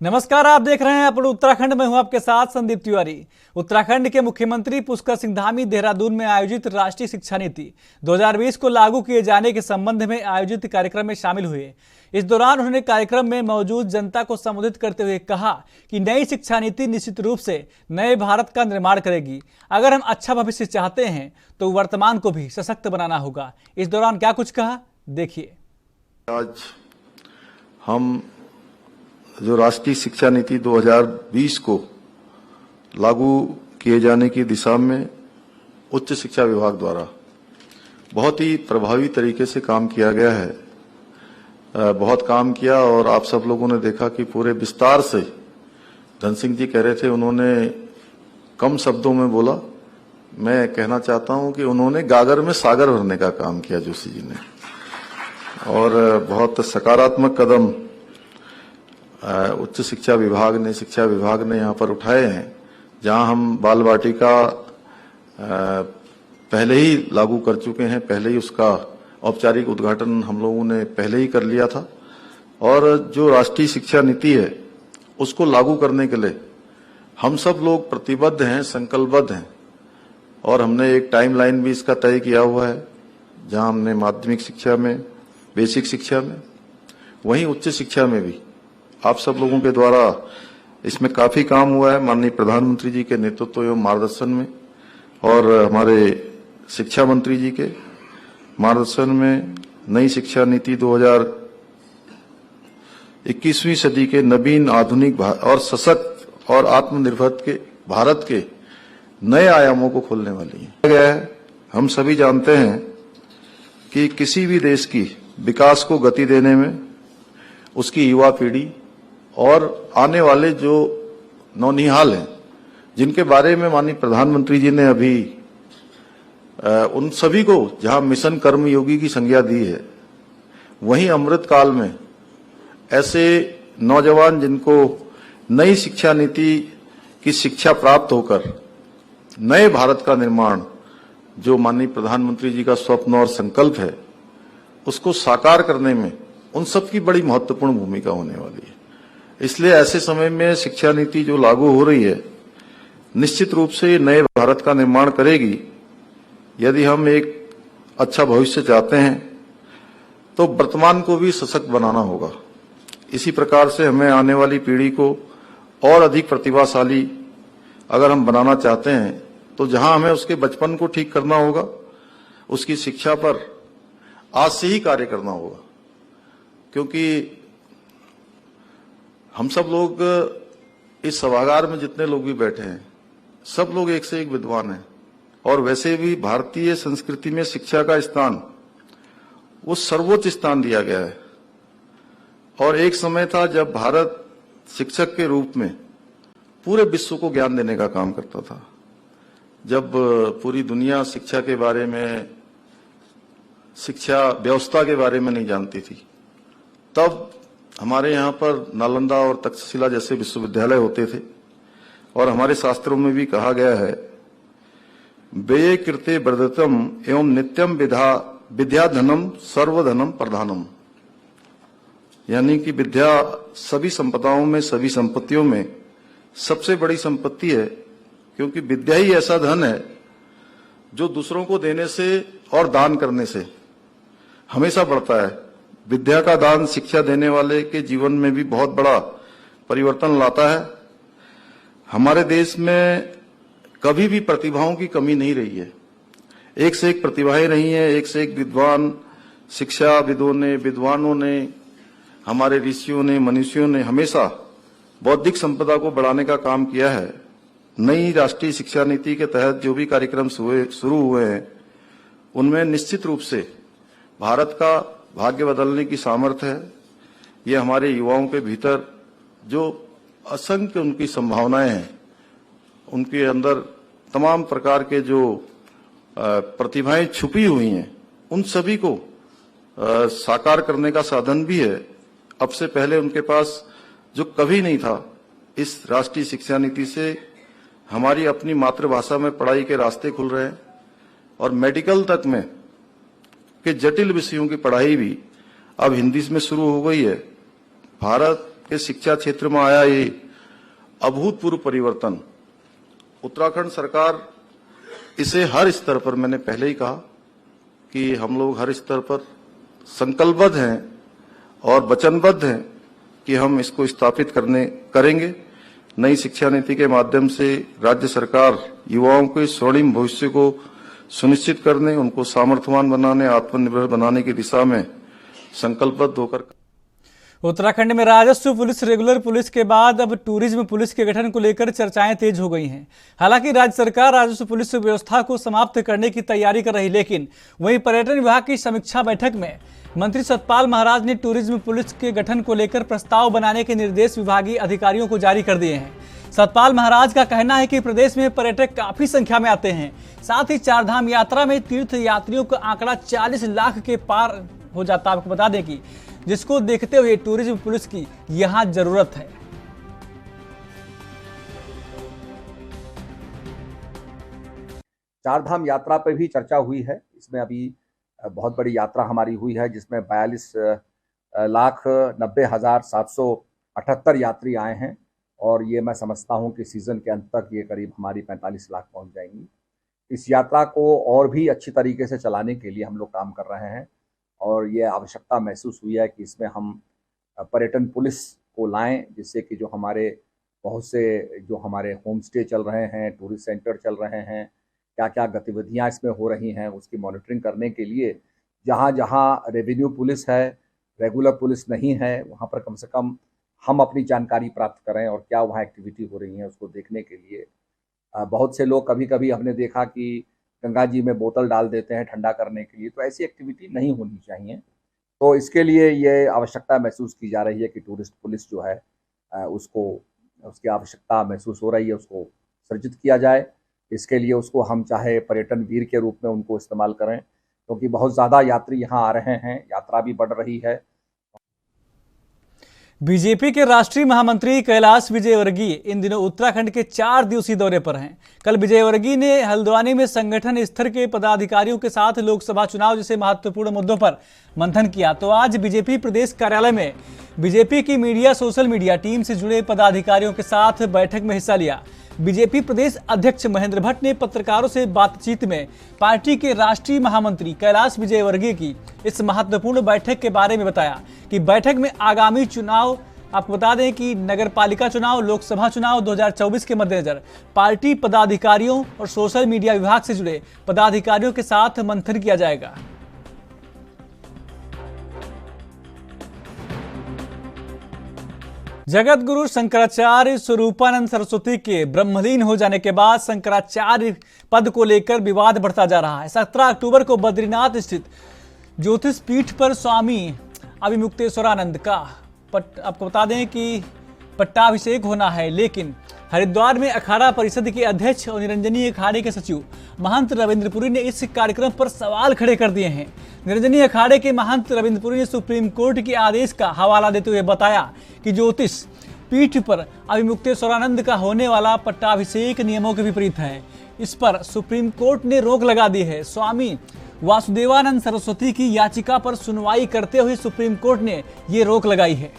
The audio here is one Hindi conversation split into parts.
नमस्कार, आप देख रहे हैं अपन उत्तराखंड में हूं आपके साथ संदीप तिवारी। उत्तराखंड के मुख्यमंत्री पुष्कर सिंह धामी देहरादून में आयोजित राष्ट्रीय शिक्षा नीति 2020 को लागू किए जाने के संबंध में आयोजित कार्यक्रम में शामिल हुए। इस दौरान उन्होंने कार्यक्रम में मौजूद जनता को संबोधित करते हुए कहा कि नई शिक्षा नीति निश्चित रूप से नए भारत का निर्माण करेगी। अगर हम अच्छा भविष्य चाहते हैं तो वर्तमान को भी सशक्त बनाना होगा। इस दौरान क्या कुछ कहा, देखिए। आज हम जो राष्ट्रीय शिक्षा नीति 2020 को लागू किए जाने की दिशा में उच्च शिक्षा विभाग द्वारा बहुत ही प्रभावी तरीके से काम किया गया है। बहुत काम किया और आप सब लोगों ने देखा कि पूरे विस्तार से धन सिंह जी कह रहे थे, उन्होंने कम शब्दों में बोला। मैं कहना चाहता हूं कि उन्होंने गागर में सागर भरने का काम किया जोशी जी ने, और बहुत सकारात्मक कदम उच्च शिक्षा विभाग ने यहाँ पर उठाए हैं। जहां हम बाल वाटिका पहले ही लागू कर चुके हैं, पहले ही उसका औपचारिक उद्घाटन हम लोगों ने पहले ही कर लिया था, और जो राष्ट्रीय शिक्षा नीति है उसको लागू करने के लिए हम सब लोग प्रतिबद्ध हैं, संकल्पबद्ध हैं। और हमने एक टाइमलाइन भी इसका तय किया हुआ है, जहां हमने माध्यमिक शिक्षा में, बेसिक शिक्षा में, वहीं उच्च शिक्षा में भी आप सब लोगों के द्वारा इसमें काफी काम हुआ है। माननीय प्रधानमंत्री जी के नेतृत्व एवं मार्गदर्शन में और हमारे शिक्षा मंत्री जी के मार्गदर्शन में नई शिक्षा नीति 2021वीं सदी के नवीन, आधुनिक और सशक्त और आत्मनिर्भर के भारत के नए आयामों को खोलने वाली है। हम सभी जानते हैं कि किसी भी देश की विकास को गति देने में उसकी युवा पीढ़ी और आने वाले जो नौनिहाल हैं, जिनके बारे में माननीय प्रधानमंत्री जी ने अभी उन सभी को जहां मिशन कर्मयोगी की संज्ञा दी है, वहीं अमृत काल में ऐसे नौजवान जिनको नई शिक्षा नीति की शिक्षा प्राप्त होकर नए भारत का निर्माण, जो माननीय प्रधानमंत्री जी का स्वप्न और संकल्प है, उसको साकार करने में उन सब की बड़ी महत्वपूर्ण भूमिका होने वाली है। इसलिए ऐसे समय में शिक्षा नीति जो लागू हो रही है, निश्चित रूप से नए भारत का निर्माण करेगी। यदि हम एक अच्छा भविष्य चाहते हैं तो वर्तमान को भी सशक्त बनाना होगा। इसी प्रकार से हमें आने वाली पीढ़ी को और अधिक प्रतिभाशाली अगर हम बनाना चाहते हैं, तो जहां हमें उसके बचपन को ठीक करना होगा, उसकी शिक्षा पर आज से ही कार्य करना होगा। क्योंकि हम सब लोग इस सभागार में जितने लोग भी बैठे हैं, सब लोग एक से एक विद्वान हैं, और वैसे भी भारतीय संस्कृति में शिक्षा का स्थान वो सर्वोच्च स्थान दिया गया है। और एक समय था जब भारत शिक्षक के रूप में पूरे विश्व को ज्ञान देने का काम करता था। जब पूरी दुनिया शिक्षा के बारे में, शिक्षा व्यवस्था के बारे में नहीं जानती थी, तब हमारे यहाँ पर नालंदा और तक्षशिला जैसे विश्वविद्यालय होते थे। और हमारे शास्त्रों में भी कहा गया है, व्यये कृते वर्धितम एवं नित्यम विद्या धनम सर्वधनम प्रधानम। यानी कि विद्या सभी संपदाओं में, सभी संपत्तियों में सबसे बड़ी संपत्ति है, क्योंकि विद्या ही ऐसा धन है जो दूसरों को देने से और दान करने से हमेशा बढ़ता है। विद्या का दान शिक्षा देने वाले के जीवन में भी बहुत बड़ा परिवर्तन लाता है। हमारे देश में कभी भी प्रतिभाओं की कमी नहीं रही है। एक से एक प्रतिभाएं रही हैं, एक से एक विद्वान शिक्षाविदों ने, विद्वानों ने, हमारे ऋषियों ने, मनुष्यों ने हमेशा बौद्धिक संपदा को बढ़ाने का काम किया है। नई राष्ट्रीय शिक्षा नीति के तहत जो भी कार्यक्रम शुरू हुए हैं, उनमें निश्चित रूप से भारत का भाग्य बदलने की सामर्थ्य है। ये हमारे युवाओं के भीतर जो असंख्य उनकी संभावनाएं हैं, उनके अंदर तमाम प्रकार के जो प्रतिभाएं छुपी हुई हैं, उन सभी को साकार करने का साधन भी है। अब से पहले उनके पास जो कभी नहीं था, इस राष्ट्रीय शिक्षा नीति से हमारी अपनी मातृभाषा में पढ़ाई के रास्ते खुल रहे हैं, और मेडिकल तक में के जटिल विषयों की पढ़ाई भी अब हिंदी में शुरू हो गई है। भारत के शिक्षा क्षेत्र में आया ये अभूतपूर्व परिवर्तन, उत्तराखंड सरकार इसे हर स्तर पर, मैंने पहले ही कहा कि हम लोग हर स्तर पर संकल्पबद्ध हैं और वचनबद्ध हैं कि हम इसको स्थापित करेंगे। नई शिक्षा नीति के माध्यम से राज्य सरकार युवाओं के स्वर्णिम भविष्य को सुनिश्चित करने, उनको सामर्थ्यवान बनाने, आत्मनिर्भर बनाने की दिशा में संकल्पबद्ध होकर। उत्तराखंड में राजस्व पुलिस, रेगुलर पुलिस के बाद अब टूरिज्म पुलिस के गठन को लेकर चर्चाएं तेज हो गई हैं। हालांकि राज्य सरकार राजस्व पुलिस व्यवस्था को समाप्त करने की तैयारी कर रही, लेकिन वहीं पर्यटन विभाग की समीक्षा बैठक में मंत्री सतपाल महाराज ने टूरिज्म पुलिस के गठन को लेकर प्रस्ताव बनाने के निर्देश विभागीय अधिकारियों को जारी कर दिए हैं। सतपाल महाराज का कहना है कि प्रदेश में पर्यटक काफी संख्या में आते हैं, साथ ही चारधाम यात्रा में तीर्थ यात्रियों का आंकड़ा 40 लाख के पार हो जाता है। आपको बता दें कि जिसको देखते हुए टूरिज्म पुलिस की यहां जरूरत है। चारधाम यात्रा पर भी चर्चा हुई है। इसमें अभी बहुत बड़ी यात्रा हमारी हुई है, जिसमें 42,90,778 यात्री आए हैं और ये मैं समझता हूं कि सीजन के अंत तक ये करीब हमारी 45 लाख पहुंच जाएंगी। इस यात्रा को और भी अच्छी तरीके से चलाने के लिए हम लोग काम कर रहे हैं और ये आवश्यकता महसूस हुई है कि इसमें हम पर्यटन पुलिस को लाएं, जिससे कि जो हमारे बहुत से जो हमारे होम स्टे चल रहे हैं, टूरिस्ट सेंटर चल रहे हैं, क्या क्या गतिविधियां इसमें हो रही हैं, उसकी मॉनिटरिंग करने के लिए जहां जहां रेवेन्यू पुलिस है, रेगुलर पुलिस नहीं है, वहां पर कम से कम हम अपनी जानकारी प्राप्त करें और क्या वहाँ एक्टिविटी हो रही है उसको देखने के लिए। बहुत से लोग कभी कभी हमने देखा कि गंगा जी में बोतल डाल देते हैं ठंडा करने के लिए, तो ऐसी एक्टिविटी नहीं होनी चाहिए। तो इसके लिए ये आवश्यकता महसूस की जा रही है कि टूरिस्ट पुलिस जो है उसको, उसकी आवश्यकता महसूस हो रही है, उसको सृजित किया जाए। इसके लिए उसको हम चाहे पर्यटन वीर के रूप में उनको इस्तेमाल करें, क्योंकि बहुत ज़्यादा यात्री यहाँ आ रहे हैं, यात्रा भी बढ़ रही है। बीजेपी के राष्ट्रीय महामंत्री कैलाश विजयवर्गीय इन दिनों उत्तराखंड के 4 दिवसीय दौरे पर हैं। कल विजयवर्गीय ने हल्द्वानी में संगठन स्तर के पदाधिकारियों के साथ लोकसभा चुनाव जैसे महत्वपूर्ण मुद्दों पर मंथन किया। तो आज बीजेपी प्रदेश कार्यालय में बीजेपी की मीडिया सोशल मीडिया टीम से जुड़े पदाधिकारियों के साथ बैठक में हिस्सा लिया। बीजेपी प्रदेश अध्यक्ष महेंद्र भट्ट ने पत्रकारों से बातचीत में पार्टी के राष्ट्रीय महामंत्री कैलाश विजयवर्गीय की इस महत्वपूर्ण बैठक के बारे में बताया कि बैठक में आगामी चुनाव, आपको बता दें कि नगर पालिका चुनाव, लोकसभा चुनाव 2024 के मद्देनजर पार्टी पदाधिकारियों और सोशल मीडिया विभाग से जुड़े पदाधिकारियों के साथ मंथन किया जाएगा। जगत गुरु शंकराचार्य स्वरूपानंद सरस्वती के ब्रह्मलीन हो जाने के बाद शंकराचार्य पद को लेकर विवाद बढ़ता जा रहा है। 17 अक्टूबर को बद्रीनाथ स्थित ज्योतिष पीठ पर स्वामी अभिमुक्तेश्वरानंद का आपको बता दें कि पट्टाभिषेक होना है, लेकिन हरिद्वार में अखाड़ा परिषद के अध्यक्ष और निरंजनी अखाड़े के सचिव महंत रविंद्रपुरी ने इस कार्यक्रम पर सवाल खड़े कर दिए हैं। निरंजनी अखाड़े के महंत रविंद्रपुरी ने सुप्रीम कोर्ट के आदेश का हवाला देते हुए बताया कि ज्योतिष पीठ पर अभिमुक्तेश्वरानंद का होने वाला पट्टाभिषेक नियमों के विपरीत है। इस पर सुप्रीम कोर्ट ने रोक लगा दी है। स्वामी वासुदेवानंद सरस्वती की याचिका पर सुनवाई करते हुए सुप्रीम कोर्ट ने ये रोक लगाई है।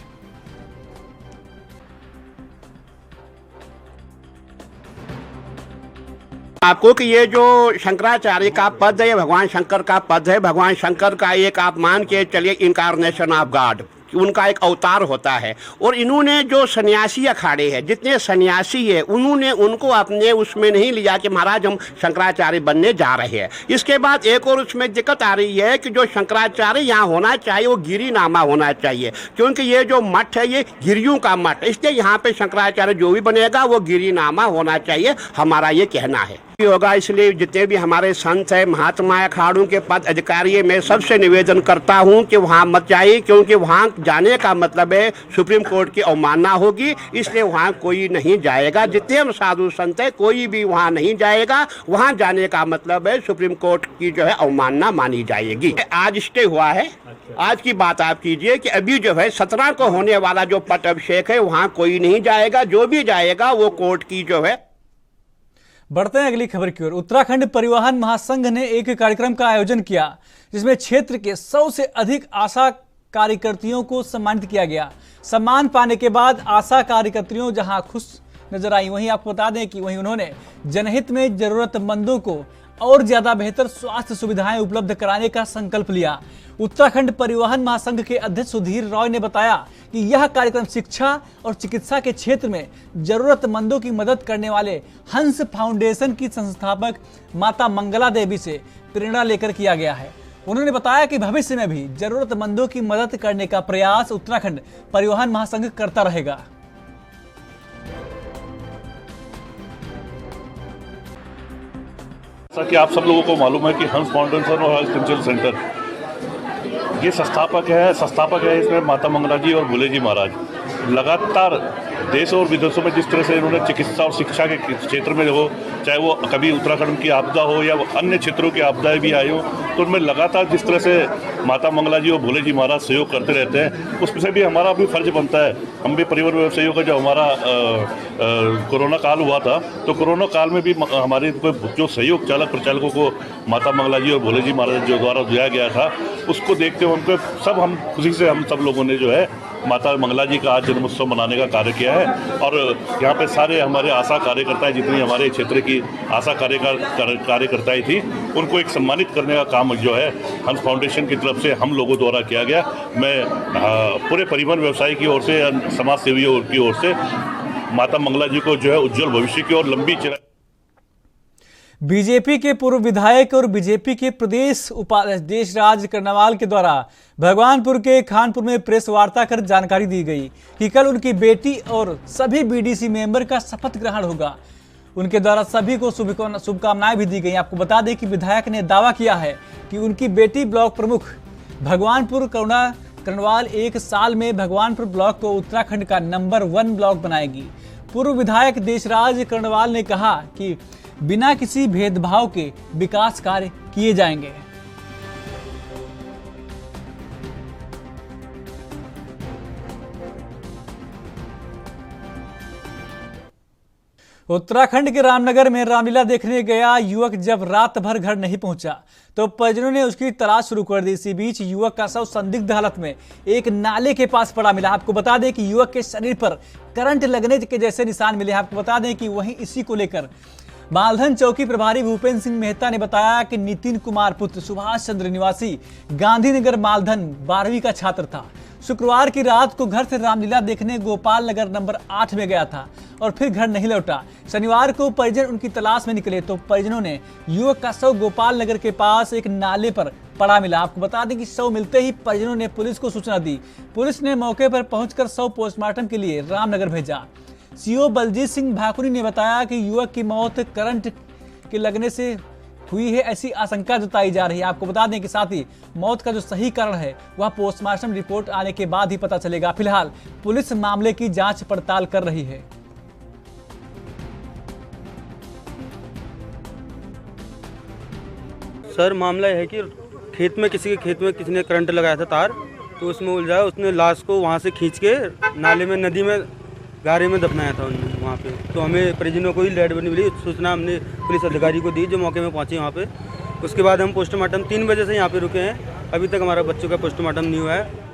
आपको कि ये जो शंकराचार्य का पद है, भगवान शंकर का पद है, भगवान शंकर का एक आप मान के चलिए इनकारनेशन ऑफ गॉड, उनका एक अवतार होता है। और इन्होंने जो सन्यासी अखाड़े हैं, जितने सन्यासी है, उन्होंने उनको अपने उसमें नहीं लिया कि महाराज हम शंकराचार्य बनने जा रहे हैं। इसके बाद एक और उसमें दिक्कत आ रही है कि जो शंकराचार्य यहाँ होना चाहिए वो गिरिनामा होना चाहिए, क्योंकि ये जो मठ है ये गिरियों का मठ, इसलिए यहाँ पे शंकराचार्य जो भी बनेगा वो गिरिनामा होना चाहिए, हमारा ये कहना है होगा। इसलिए जितने भी हमारे संत है, महात्मा अखाड़ों के पद अधिकारी, मैं सबसे निवेदन करता हूं कि वहां मत जाइए, क्योंकि वहां जाने का मतलब है सुप्रीम कोर्ट की अवमानना होगी, इसलिए वहां कोई नहीं जाएगा। जितने हम साधु संत है कोई भी वहां नहीं जाएगा, वहां जाने का मतलब है सुप्रीम कोर्ट की जो है अवमानना मानी जाएगी। आज स्टे हुआ है, आज की बात आप कीजिए कि अभी जो है 17 को होने वाला जो पट अभिषेक है वहां कोई नहीं जाएगा, जो भी जाएगा वो कोर्ट की जो है। बढ़ते हैं अगली खबर की ओर। उत्तराखंड परिवहन महासंघ ने एक कार्यक्रम का आयोजन किया, जिसमें क्षेत्र के 100 से अधिक आशा कार्यकर्तियों को सम्मानित किया गया। सम्मान पाने के बाद आशा कार्यकर्तियों जहां खुश नजर आई, वहीं आपको बता दें कि वहीं उन्होंने जनहित में जरूरतमंदों को और ज्यादा बेहतर स्वास्थ्य सुविधाएं उपलब्ध कराने का संकल्प लिया। उत्तराखंड परिवहन महासंघ के अध्यक्ष सुधीर रॉय ने बताया कि यह कार्यक्रम शिक्षा और चिकित्सा के क्षेत्र में जरूरतमंदों की मदद करने वाले हंस फाउंडेशन की संस्थापक माता मंगला देवी से प्रेरणा लेकर किया गया है। उन्होंने बताया कि भविष्य में भी जरूरतमंदों की मदद करने का प्रयास उत्तराखंड परिवहन महासंघ करता रहेगा। जैसा कि आप सब लोगों को मालूम है कि हंस फाउंडेशन और हेल्थ सेंटर ये संस्थापक है इसमें माता मंगला जी और भोले जी महाराज। लगातार देश और विदेशों में जिस तरह से इन्होंने चिकित्सा और शिक्षा के क्षेत्र में हो, चाहे वो कभी उत्तराखंड की आपदा हो या अन्य क्षेत्रों की आपदाएं भी आई हो, तो उनमें लगातार जिस तरह से माता मंगला जी और भोले जी महाराज सहयोग करते रहते हैं, उससे भी हमारा भी फर्ज बनता है। हम भी परिवहन व्यवसायियों का जब हमारा कोरोना काल हुआ था, तो कोरोना काल में भी हमारे जो सहयोग चालक प्रचालकों को माता मंगला जी और भोले जी महाराज जो द्वारा दिया गया था, उसको देखते हुए उनको सब हम खुशी से हम सब लोगों ने जो है माता मंगला जी का आज जन्मोत्सव मनाने का कार्य किया है। और यहाँ पे सारे हमारे आशा कार्यकर्ताएं, जितनी हमारे क्षेत्र की आशा कार्यकर्ताएं थी, उनको एक सम्मानित करने का काम जो है हंस फाउंडेशन की तरफ से हम लोगों द्वारा किया गया। मैं पूरे परिवहन व्यवसाय की ओर से, समाज सेवियों की ओर से माता मंगला जी को जो है उज्जवल भविष्य की और लंबी चिरा। बीजेपी के पूर्व विधायक और बीजेपी के प्रदेश उपाध्यक्ष देशराज कर्णवाल के द्वारा भगवानपुर के खानपुर में प्रेस वार्ता कर जानकारी दी गई कि कल उनकी बेटी और सभी बीडीसी मेंबर का शपथ ग्रहण होगा। उनके द्वारा सभी को शुभकामनाएं भी दी गई। आपको बता दें कि विधायक ने दावा किया है कि उनकी बेटी ब्लॉक प्रमुख भगवानपुर करुणा कर्णवाल 1 साल में भगवानपुर ब्लॉक को उत्तराखंड का नंबर 1 ब्लॉक बनाएगी। पूर्व विधायक देशराज कर्णवाल ने कहा कि बिना किसी भेदभाव के विकास कार्य किए जाएंगे। उत्तराखंड के रामनगर में रामलीला देखने गया युवक जब रात भर घर नहीं पहुंचा तो परिजनों ने उसकी तलाश शुरू कर दी। इसी बीच युवक का शव संदिग्ध हालत में एक नाले के पास पड़ा मिला। आपको बता दें कि युवक के शरीर पर करंट लगने के जैसे निशान मिले। आपको बता दें कि वहीं इसी को लेकर मालधन चौकी प्रभारी भूपेंद्र सिंह मेहता ने बताया कि नितिन कुमार पुत्र सुभाष चंद्र निवासी गांधीनगर मालधन 12वीं का छात्र था। शुक्रवार की रात को घर से रामलीला देखने गोपाल नगर नंबर 8 में गया था और फिर घर नहीं लौटा। शनिवार को परिजन उनकी तलाश में निकले तो परिजनों ने युवक का शव गोपाल नगर के पास एक नाले पर पड़ा मिला। आपको बता दें कि शव मिलते ही परिजनों ने पुलिस को सूचना दी। पुलिस ने मौके पर पहुंचकर शव पोस्टमार्टम के लिए रामनगर भेजा। सीओ बलजीत सिंह भाकुनी ने बताया कि युवक की मौत करंट के लगने से हुई है, ऐसी आशंका जताई जा रही है। आपको बता दें कि साथ ही मौत का जो सही कारण है वह पोस्टमार्टम रिपोर्ट आने के बाद ही पता चलेगा। फिलहाल पुलिस मामले की जांच पड़ताल कर रही है। सर मामला है कि किसी के खेत में किसी ने करंट लगाया था तार, तो उसमें उलझा, उसने लाश को वहाँ से खींच के नाले में, नदी में, गारे में दफनाया था उन्होंने वहाँ पे। तो हमें परिजनों को ही लेट बनी मिली, सूचना हमने पुलिस अधिकारी को दी जो मौके में पहुँचे वहाँ पे। उसके बाद हम पोस्टमार्टम 3 बजे से यहाँ पे रुके हैं। अभी तक हमारा बच्चों का पोस्टमार्टम नहीं हुआ है।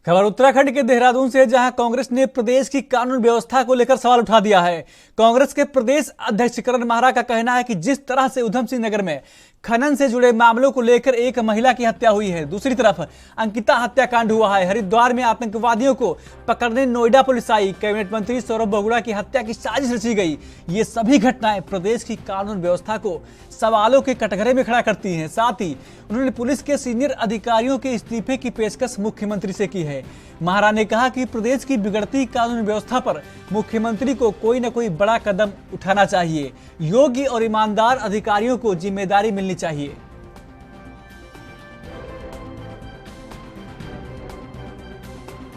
खबर उत्तराखंड के देहरादून से, जहां कांग्रेस ने प्रदेश की कानून व्यवस्था को लेकर सवाल उठा दिया है। कांग्रेस के प्रदेश अध्यक्ष करण माहरा का कहना है कि जिस तरह से उधम सिंह नगर में खनन से जुड़े मामलों को लेकर एक महिला की हत्या हुई है, दूसरी तरफ अंकिता हत्याकांड हुआ है, हरिद्वार में आतंकवादियों को पकड़ने नोएडा पुलिस आई, कैबिनेट मंत्री सौरभ बगुड़ा की हत्या की साजिश रची गई, ये सभी घटनाएं प्रदेश की कानून व्यवस्था को सवालों के कटघरे में खड़ा करती हैं। साथ ही उन्होंने पुलिस के सीनियर अधिकारियों के इस्तीफे की पेशकश मुख्यमंत्री से की है। महारा ने कहा कि प्रदेश की बिगड़ती कानून व्यवस्था पर मुख्यमंत्री को कोई न कोई बड़ा कदम उठाना चाहिए। योग्य और ईमानदार अधिकारियों को जिम्मेदारी मिलनी चाहिए।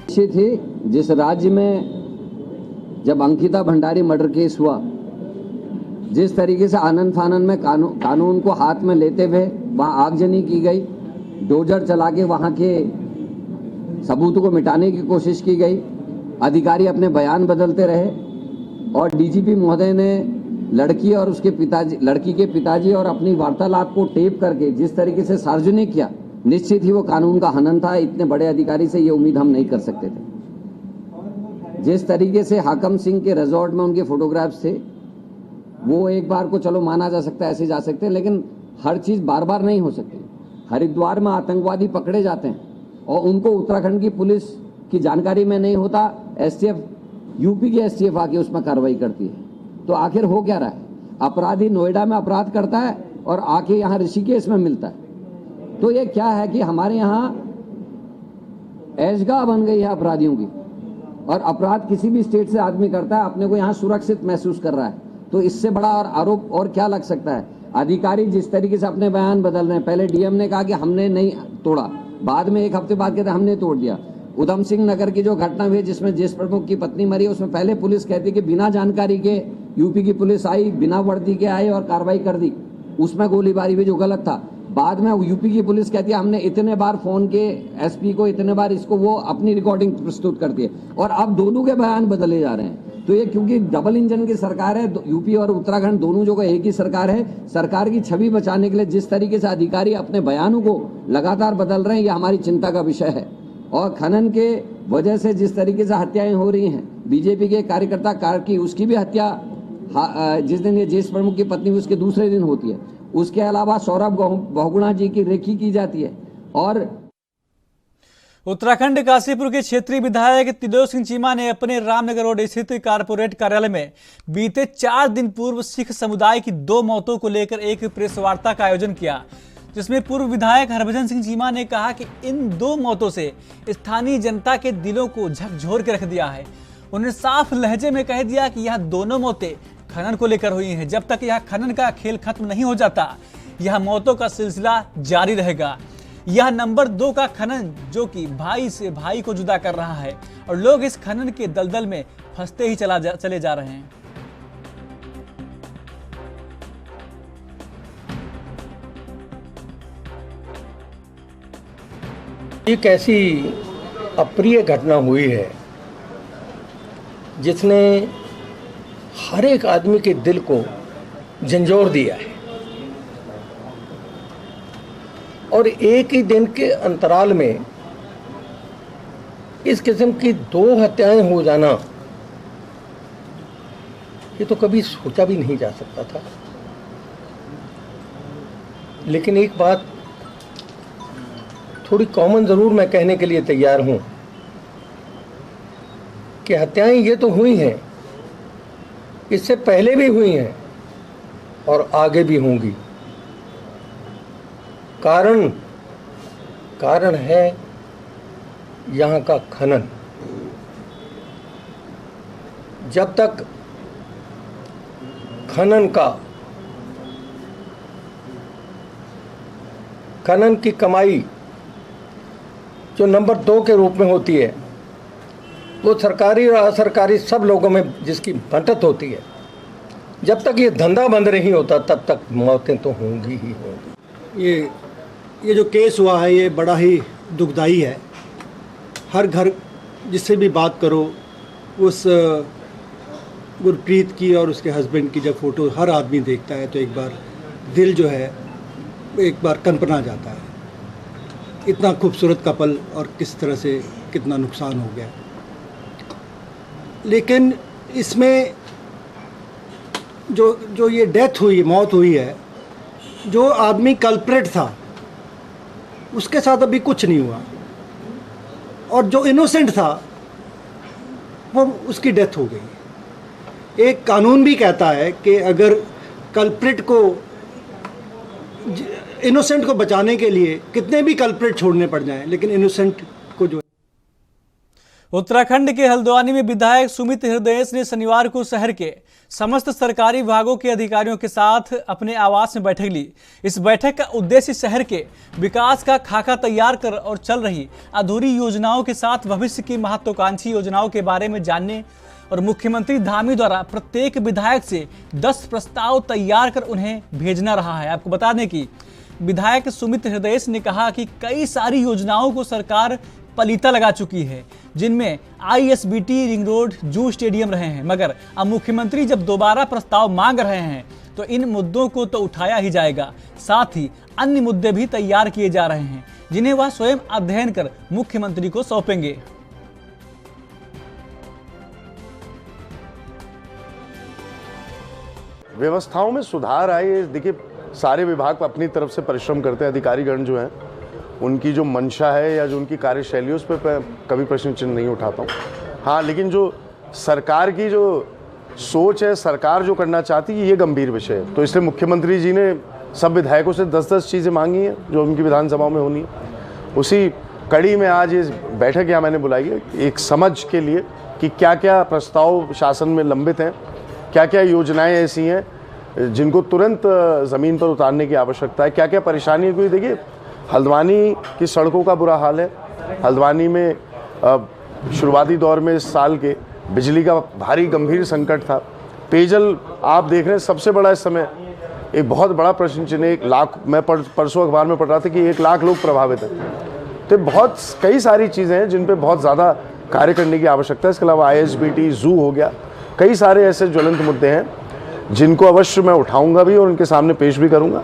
थी जिस राज्य में जब अंकिता भंडारी मर्डर केस हुआ, जिस तरीके से आनंद फानन में कानून को हाथ में लेते हुए वहां आगजनी की गई, डोजर चला के वहां के सबूतों को मिटाने की कोशिश की गई, अधिकारी अपने बयान बदलते रहे और डीजीपी महोदय ने लड़की और उसके पिताजी, लड़की के पिताजी और अपनी वार्तालाप को टेप करके जिस तरीके से सार्वजनिक किया, निश्चित ही वो कानून का हनन था। इतने बड़े अधिकारी से ये उम्मीद हम नहीं कर सकते थे। जिस तरीके से हाकम सिंह के रिजॉर्ट में उनके फोटोग्राफ्स थे, वो एक बार को चलो माना जा सकता है, ऐसे जा सकते हैं, लेकिन हर चीज बार बार नहीं हो सकती। हरिद्वार में आतंकवादी पकड़े जाते हैं और उनको उत्तराखंड की पुलिस की जानकारी में नहीं होता, एसटीएफ, यूपी की एसटीएफ आके उसमें कार्रवाई करती है। तो आखिर हो क्या रहा है? अपराधी नोएडा में अपराध करता है और आके यहाँ ऋषिकेश में मिलता है। तो ये क्या है कि हमारे यहाँ ऐशगाह बन गई है अपराधियों की, और अपराध किसी भी स्टेट से आदमी करता है, अपने को यहाँ सुरक्षित महसूस कर रहा है। तो इससे बड़ा और आरोप और क्या लग सकता है? अधिकारी जिस तरीके से अपने बयान बदल रहे हैं, पहले डीएम ने कहा कि हमने नहीं तोड़ा, बाद में एक हफ्ते बाद कहते हमने तोड़ दिया। उधम सिंह नगर की जो घटना हुई जिसमें जिस प्रमुख की पत्नी मरी, उसमें पहले पुलिस कहती कि बिना जानकारी के यूपी की पुलिस आई, बिना वर्दी के आई और कार्रवाई कर दी, उसमें गोलीबारी भी जो गलत था। बाद में यूपी की पुलिस कहती है हमने इतने बार फोन के एसपी को, इतने बार इसको, वो अपनी रिकॉर्डिंग प्रस्तुत करती है, और अब दोनों के बयान बदले जा रहे हैं। तो ये क्योंकि डबल इंजन की सरकार है, यूपी और उत्तराखंड दोनों जगह एक ही सरकार है। सरकार की छवि बचाने के लिए जिस तरीके से अधिकारी अपने बयानों को लगातार बदल रहे हैं, ये हमारी चिंता का विषय है। और खनन के वजह से जिस तरीके से हत्याएं हो रही हैं, बीजेपी के कार्यकर्ता कार की, उसकी भी हत्या जिस दिन ये जेस प्रमुख की पत्नी उसके दूसरे दिन होती है। उसके अलावा सौरभ बहुगुणा जी की रेकी की जाती है। और उत्तराखंड काशीपुर के क्षेत्रीय विधायक त्रिलोक सिंह चीमा ने अपने रामनगर रोड स्थित कारपोरेट कार्यालय में बीते 4 दिन पूर्व सिख समुदाय की 2 मौतों को लेकर एक प्रेस वार्ता का आयोजन किया, जिसमें पूर्व विधायक हरभजन सिंह चीमा ने कहा कि इन 2 मौतों से स्थानीय जनता के दिलों को झकझोर के रख दिया है। उन्होंने साफ लहजे में कह दिया कि यह दोनों मौतें खनन को लेकर हुई हैं। जब तक यह खनन का खेल खत्म नहीं हो जाता, यह मौतों का सिलसिला जारी रहेगा। यह नंबर 2 का खनन जो कि भाई से भाई को जुदा कर रहा है, और लोग इस खनन के दलदल में फंसते ही चले जा रहे हैं। एक ऐसी अप्रिय घटना हुई है जिसने हर एक आदमी के दिल को झंझोर दिया है, और एक ही दिन के अंतराल में इस किस्म की 2 हत्याएं हो जाना, ये तो कभी सोचा भी नहीं जा सकता था। लेकिन एक बात थोड़ी कॉमन ज़रूर मैं कहने के लिए तैयार हूं कि हत्याएं ये तो हुई हैं, इससे पहले भी हुई हैं और आगे भी होंगी। कारण है यहाँ का खनन। जब तक खनन की कमाई जो नंबर 2 के रूप में होती है, वो सरकारी और असरकारी सब लोगों में जिसकी बंटत होती है, जब तक ये धंधा बंद नहीं होता तब तक मौतें तो होंगी ही होंगी। ये जो केस हुआ है ये बड़ा ही दुखदाई है। हर घर जिससे भी बात करो, उस गुरप्रीत की और उसके हस्बैंड की जब फ़ोटो हर आदमी देखता है तो एक बार दिल जो है एक बार कनपना जाता है। इतना खूबसूरत कपल और किस तरह से कितना नुकसान हो गया। लेकिन इसमें जो ये डेथ हुई, मौत हुई है, जो आदमी कल्प्रेट था उसके साथ अभी कुछ नहीं हुआ, और जो इनोसेंट था वो उसकी डेथ हो गई। एक कानून भी कहता है कि अगर कल्प्रेट को, इनोसेंट को बचाने के लिए कितने भी कल्प्रेट छोड़ने पड़ जाएं, लेकिन इनोसेंट को जो। उत्तराखंड के हल्द्वानी में विधायक सुमित हृदयेश ने शनिवार को शहर के समस्त सरकारी विभागों के अधिकारियों के साथ अपने आवास में बैठक ली। इस बैठक का उद्देश्य शहर के विकास का खाका तैयार कर और चल रही अधूरी योजनाओं के साथ भविष्य की महत्वाकांक्षी योजनाओं के बारे में जानने और मुख्यमंत्री धामी द्वारा प्रत्येक विधायक से 10 प्रस्ताव तैयार कर उन्हें भेजना रहा है। आपको बता दें कि विधायक सुमित हृदयेश ने कहा कि कई सारी योजनाओं को सरकार पलीता लगा चुकी है, जिनमें ISBT, रिंग रोड, जू स्टेडियम रहे हैं, मगर अब मुख्यमंत्री जब दोबारा प्रस्ताव मांग रहे हैं तो इन मुद्दों को तो उठाया ही जाएगा, साथ ही अन्य मुद्दे भी तैयार किए जा रहे हैं जिन्हें वह स्वयं अध्ययन कर मुख्यमंत्री को सौंपेंगे। व्यवस्थाओं में सुधार आए, देखिए सारे विभाग अपनी तरफ से परिश्रम करते हैं, अधिकारीगण जो हैं उनकी जो मंशा है या जो उनकी कार्यशैली उस पर कभी प्रश्न चिन्ह नहीं उठाता हूँ। हाँ, लेकिन जो सरकार की जो सोच है, सरकार जो करना चाहती है, ये गंभीर विषय है। तो इसलिए मुख्यमंत्री जी ने सब विधायकों से 10-10 चीज़ें मांगी हैं जो उनकी विधानसभाओं में होनी है। उसी कड़ी में आज ये बैठक यहाँ मैंने बुलाई है, एक समझ के लिए कि क्या क्या प्रस्ताव शासन में लंबित हैं, क्या क्या योजनाएं ऐसी हैं जिनको तुरंत ज़मीन पर उतारने की आवश्यकता है, क्या क्या परेशानी है। क्योंकि देखिए हल्द्वानी की सड़कों का बुरा हाल है। हल्द्वानी में शुरुआती दौर में इस साल के बिजली का भारी गंभीर संकट था। पेयजल आप देख रहे हैं सबसे बड़ा इस समय एक बहुत बड़ा प्रश्न चिन्ह। 1 लाख, मैं परसों अखबार में पढ़ रहा था कि 1 लाख लोग प्रभावित हैं। तो बहुत कई सारी चीज़ें हैं जिन पे बहुत ज़्यादा कार्य करने की आवश्यकता है। इसके अलावा ISBT, जू हो गया, कई सारे ऐसे ज्वलंत मुद्दे हैं जिनको अवश्य मैं उठाऊंगा भी और उनके सामने पेश भी करूंगा।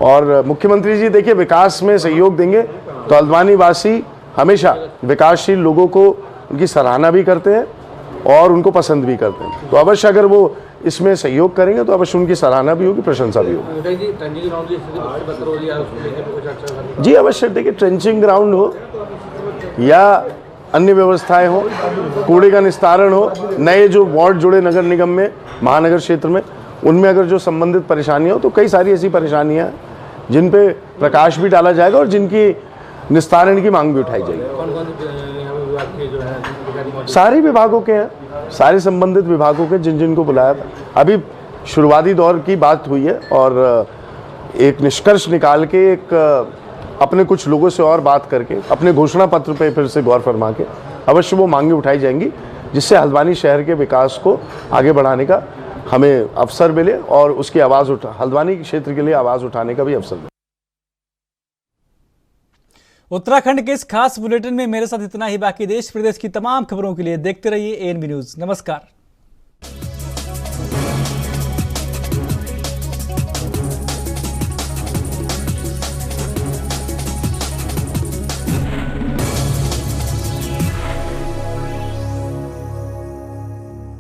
और मुख्यमंत्री जी देखिए विकास में सहयोग देंगे तो हल्द्वानी वासी हमेशा विकासशील लोगों को उनकी सराहना भी करते हैं और उनको पसंद भी करते हैं। तो अवश्य अगर वो इसमें सहयोग करेंगे तो अवश्य उनकी सराहना भी होगी, प्रशंसा भी होगी। जी अवश्य, देखिए ट्रेंचिंग ग्राउंड हो या अन्य व्यवस्थाएं हो, कूड़े का निस्तारण हो, नए जो वार्ड जुड़े नगर निगम में, महानगर क्षेत्र में, उनमें अगर जो संबंधित परेशानियां हो तो कई सारी ऐसी परेशानियां हैं जिन पे प्रकाश भी डाला जाएगा और जिनकी निस्तारण की मांग भी उठाई जाएगी। सारे विभागों के हैं, सारे संबंधित विभागों के जिन जिनको बुलाया था। अभी शुरुआती दौर की बात हुई है और एक निष्कर्ष निकाल के एक अपने कुछ लोगों से और बात करके अपने घोषणा पत्र पे फिर से गौर फरमा के अवश्य वो मांगे उठाई जाएंगी जिससे हल्द्वानी शहर के विकास को आगे बढ़ाने का हमें अवसर मिले और उसकी आवाज़ हल्द्वानी क्षेत्र के लिए आवाज़ उठाने का भी अवसर मिले। उत्तराखंड के इस खास बुलेटिन में मेरे साथ इतना ही। बाकी देश प्रदेश की तमाम खबरों के लिए देखते रहिए ANB न्यूज़। नमस्कार।